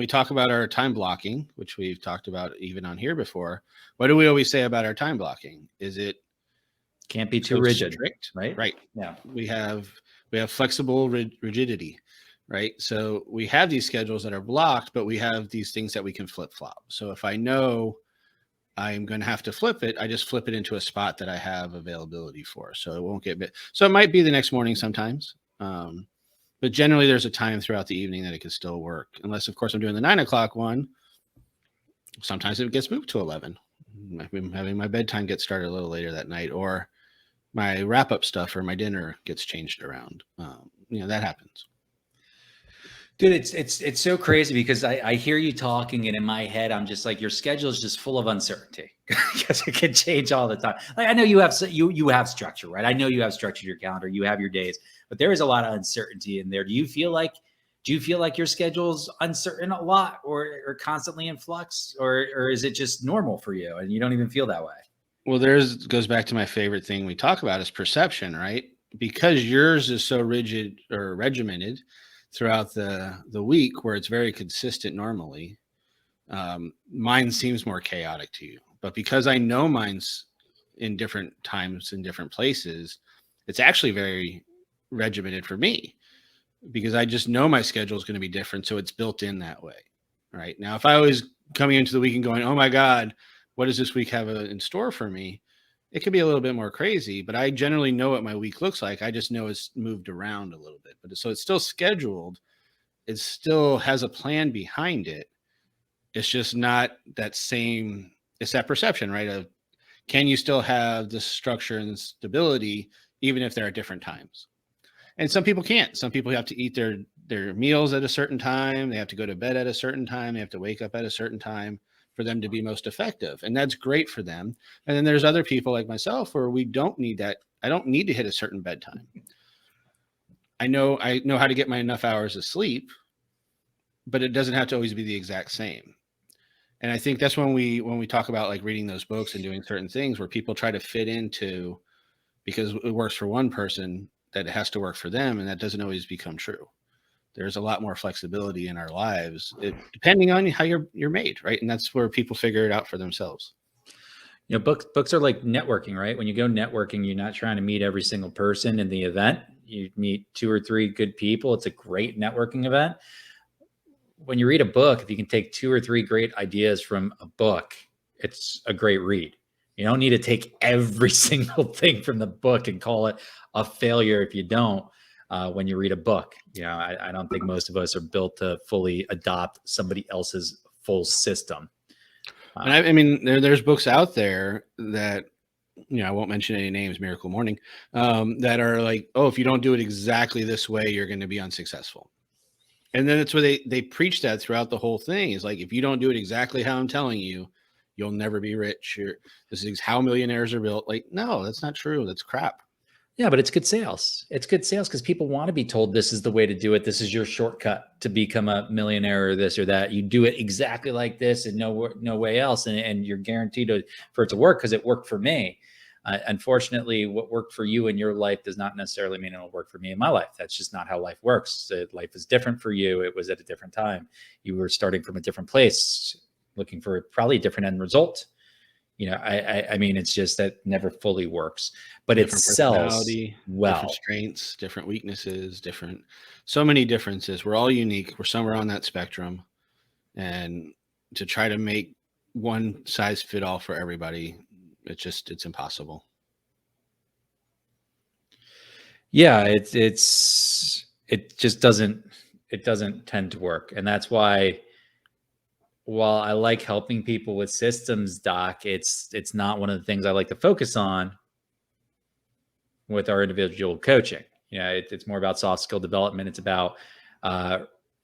we talk about our time blocking, which we've talked about even on here before, what do we always say about our time blocking? Is it can't be too rigid, strict, right? Right. Yeah. We have flexible rigidity, right? So we have these schedules that are blocked, but we have these things that we can flip flop. So if I know I'm going to have to flip it, I just flip it into a spot that I have availability for. So it won't get bit. So it might be the next morning sometimes. But generally there's a time throughout the evening that it can still work. Unless of course I'm doing the 9 o'clock one. Sometimes it gets moved to 11. I'm having my bedtime get started a little later that night, or my wrap up stuff or my dinner gets changed around. That happens. Dude, it's so crazy because I hear you talking, and in my head, I'm just like, your schedule is just full of uncertainty because it can change all the time. Like, I know you have structure, right? I know you have structure to your calendar, you have your days, but there is a lot of uncertainty in there. Do you feel like your schedule's uncertain a lot, or constantly in flux, or is it just normal for you and you don't even feel that way? Well, goes back to my favorite thing we talk about is perception, right? Because yours is so rigid or regimented throughout the week, where it's very consistent normally. Mine seems more chaotic to you, but because I know mine's in different times in different places, it's actually very regimented for me, because I just know my schedule is going to be different. So it's built in that way. Right now, if I was coming into the week and going, oh my God, what does this week have in store for me? It could be a little bit more crazy, but I generally know what my week looks like. I just know it's moved around a little bit, but so it's still scheduled. It still has a plan behind it. It's just not that same, it's that perception, right? Of, can you still have the structure and stability, even if there are different times? And some people can't. Some people have to eat their meals at a certain time. They have to go to bed at a certain time. They have to wake up at a certain time for them to be most effective. And that's great for them. And then there's other people like myself where we don't need that. I don't need to hit a certain bedtime. I know how to get my enough hours of sleep, but it doesn't have to always be the exact same. And I think that's when we talk about like reading those books and doing certain things where people try to fit into, because it works for one person, that it has to work for them. And that doesn't always become true. There's a lot more flexibility in our lives, depending on how you're made, right? And that's where people figure it out for themselves. Books are like networking, right? When you go networking, you're not trying to meet every single person in the event. You meet 2 or 3 good people. It's a great networking event. When you read a book, if you can take 2 or 3 great ideas from a book, it's a great read. You don't need to take every single thing from the book and call it a failure if you don't. When you read a book, I don't think most of us are built to fully adopt somebody else's full system. And I mean, there's books out there that, I won't mention any names, Miracle Morning, that are like, oh, if you don't do it exactly this way, you're going to be unsuccessful. And then it's where they preach that throughout the whole thing. Is like, if you don't do it exactly how I'm telling you, you'll never be rich. This is how millionaires are built. Like, no, that's not true. That's crap. Yeah, but it's good sales. It's good sales because people want to be told this is the way to do it. This is your shortcut to become a millionaire or this or that. You do it exactly like this and no way else. And you're guaranteed for it to work because it worked for me. Unfortunately, what worked for you in your life does not necessarily mean it'll work for me in my life. That's just not how life works. Life is different for you. It was at a different time. You were starting from a different place, looking for probably a different end result. I mean, it's just that never fully works, but it sells well. Different strengths, different weaknesses, so many differences. We're all unique. We're somewhere on that spectrum, and to try to make one size fit all for everybody, it's impossible. Yeah, it just doesn't tend to work, and that's why. While I like helping people with systems, Doc, it's not one of the things I like to focus on with our individual coaching. It's more about soft skill development. It's about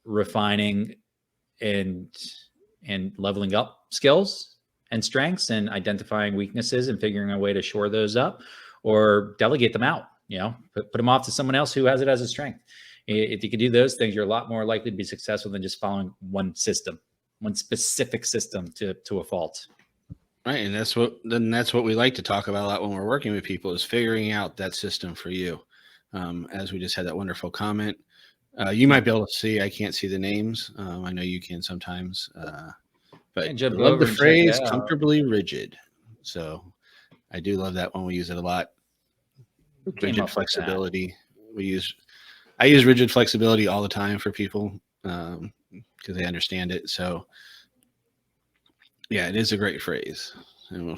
refining and leveling up skills and strengths and identifying weaknesses and figuring a way to shore those up or delegate them out, put them off to someone else who has it as a strength. If you can do those things, you're a lot more likely to be successful than just following one specific system to a fault. Right. And that's what we like to talk about a lot when we're working with people, is figuring out that system for you. As we just had that wonderful comment, You might be able to see. I can't see the names. I know you can sometimes. But I Jump love over the and check it phrase out. "comfortably rigid." So I do love that one. We use it a lot. Who came Rigid up with that? flexibility. I use rigid flexibility all the time for people because they understand it. So yeah, it is a great phrase. And we'll